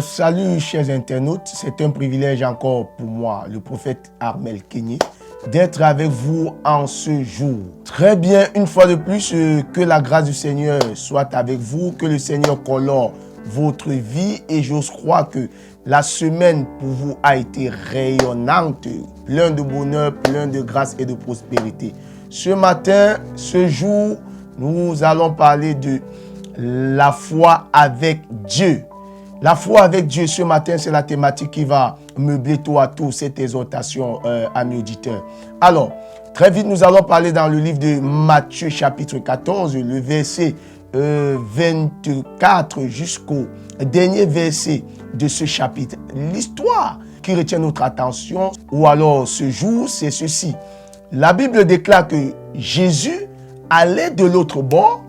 Salut chers internautes, c'est un privilège encore pour moi, le prophète Armel Kenyé, d'être avec vous en ce jour. Très bien, une fois de plus, que la grâce du Seigneur soit avec vous, que le Seigneur colore votre vie et j'ose croire que la semaine pour vous a été rayonnante, plein de bonheur, plein de grâce et de prospérité. Ce matin, ce jour, nous allons parler de la foi avec Dieu. La foi avec Dieu, ce matin, c'est la thématique qui va meubler tout à tout cette exhortation, amis auditeurs. Alors, très vite, nous allons parler dans le livre de Matthieu, chapitre 14, le verset 24 jusqu'au dernier verset de ce chapitre. L'histoire qui retient notre attention, ou alors ce jour, c'est ceci. La Bible déclare que Jésus allait de l'autre bord.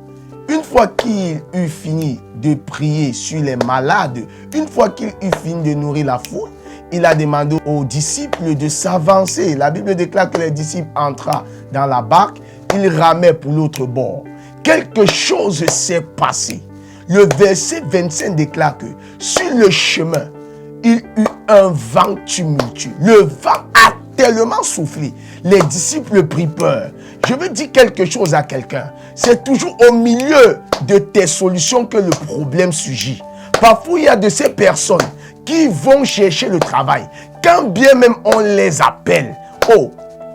Une fois qu'il eut fini de prier sur les malades, une fois qu'il eut fini de nourrir la foule, il a demandé aux disciples de s'avancer. La Bible déclare que les disciples entrèrent dans la barque, ils ramaient pour l'autre bord. Quelque chose s'est passé. Le verset 25 déclare que sur le chemin, il eut un vent tumultueux. Le vent a tellement soufflé. Les disciples prirent peur. Je veux dire quelque chose à quelqu'un. C'est toujours au milieu de tes solutions que le problème surgit. Parfois, il y a de ces personnes qui vont chercher le travail. Quand bien même on les appelle,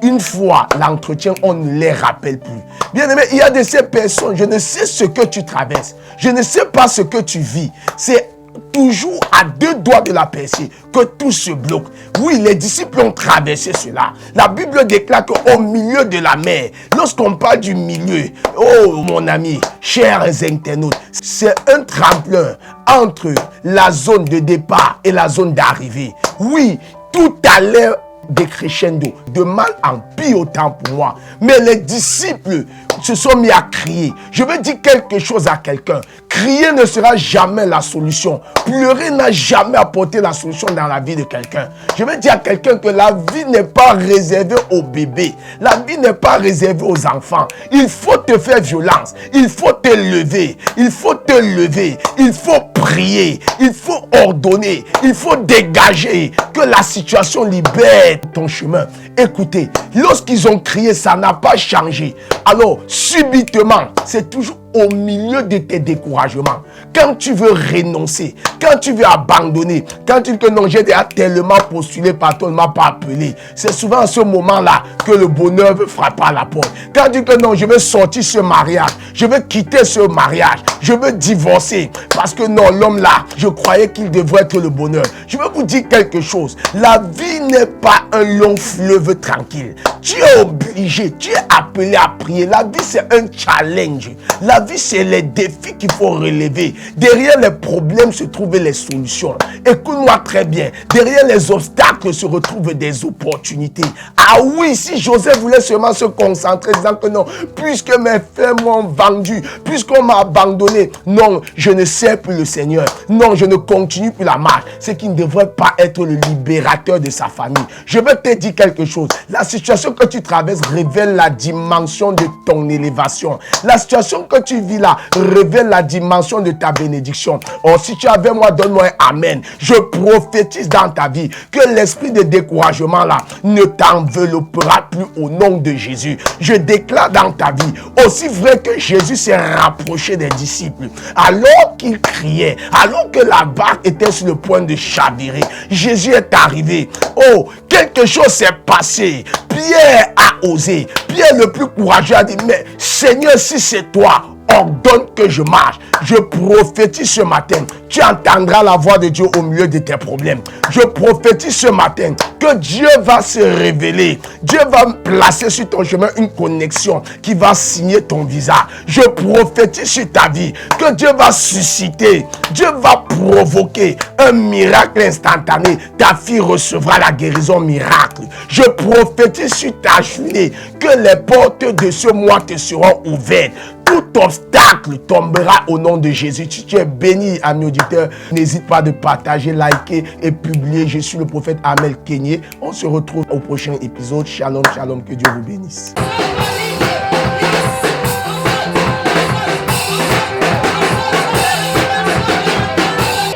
une fois l'entretien, on ne les rappelle plus. Bien aimé, il y a de ces personnes, je ne sais ce que tu traverses. Je ne sais pas ce que tu vis. C'est toujours à deux doigts de la percée que tout se bloque. Oui, les disciples ont traversé cela. La Bible déclare qu'au milieu de la mer, lorsqu'on parle du milieu, mon ami, chers internautes, c'est un tremplin entre la zone de départ et la zone d'arrivée. Oui, tout allait décrescendo, de mal en pire autant pour moi. Mais les disciples se sont mis à crier. Je veux dire quelque chose à quelqu'un. Crier ne sera jamais la solution. Pleurer n'a jamais apporté la solution dans la vie de quelqu'un. Je veux dire à quelqu'un que la vie n'est pas réservée aux bébés. La vie n'est pas réservée aux enfants. Il faut te faire violence. Il faut te lever. Il faut te lever. Il faut prier. Il faut ordonner. Il faut dégager. Que la situation libère ton chemin. Écoutez, lorsqu'ils ont crié, ça n'a pas changé. Alors, subitement, c'est toujours au milieu de tes découragements. Quand tu veux renoncer, quand tu veux abandonner, quand tu dis que non, j'ai déjà tellement postulé, partout, on ne m'a pas appelé. C'est souvent à ce moment-là que le bonheur veut frapper à la porte. Quand tu dis que non, je veux sortir ce mariage, je veux quitter ce mariage, je veux divorcer. Parce que non, l'homme là, je croyais qu'il devrait être le bonheur. Je veux vous dire quelque chose. La vie n'est pas un long fleuve tranquille. Tu es obligé, tu es appelé à prier. La vie, c'est un challenge. La vie, c'est les défis qu'il faut relever. Derrière les problèmes se trouvent les solutions. Écoute-moi très bien. Derrière les obstacles se retrouvent des opportunités. Ah oui, si Joseph voulait seulement se concentrer, disant que non, puisque mes frères m'ont vendu, puisqu'on m'a abandonné, non, je ne sers plus le Seigneur. Non, je ne continue plus la marche. C'est qu'il ne devrait pas être le libérateur de sa famille. Je veux te dire quelque chose. La situation que tu traverses révèle la dimension de ton élévation. La situation que tu vis là révèle la dimension de ta bénédiction. Oh, si tu es avec moi, donne-moi un amen. Je prophétise dans ta vie que l'esprit de découragement là ne t'enveloppera plus au nom de Jésus. Je déclare dans ta vie, aussi vrai que Jésus s'est rapproché des disciples, alors qu'il criait, alors que la barque était sur le point de chavirer, Jésus est arrivé. Oh, quelque chose s'est passé. Pierre a osé. Pierre le plus courageux a dit, mais Seigneur, si c'est toi, ordonne que je marche. Je prophétise ce matin, tu entendras la voix de Dieu au milieu de tes problèmes. Je prophétise ce matin que Dieu va se révéler. Dieu va placer sur ton chemin une connexion qui va signer ton visage. Je prophétise sur ta vie que Dieu va susciter, Dieu va provoquer un miracle instantané. Ta fille recevra la guérison miracle. Je prophétise sur ta journée que les portes de ce mois te seront ouvertes. Tout obstacle tombera au nom de Jésus. Si tu es béni, ami auditeur, n'hésite pas de partager, liker et publier. Je suis le prophète Armel Kenyé. On se retrouve au prochain épisode. Shalom, shalom, que Dieu vous bénisse.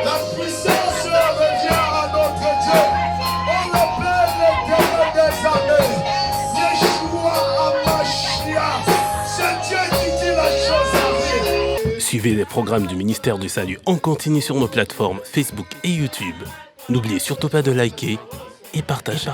La puissance Suivez les programmes du ministère du Salut en continu sur nos plateformes Facebook et YouTube. N'oubliez surtout pas de liker et partager.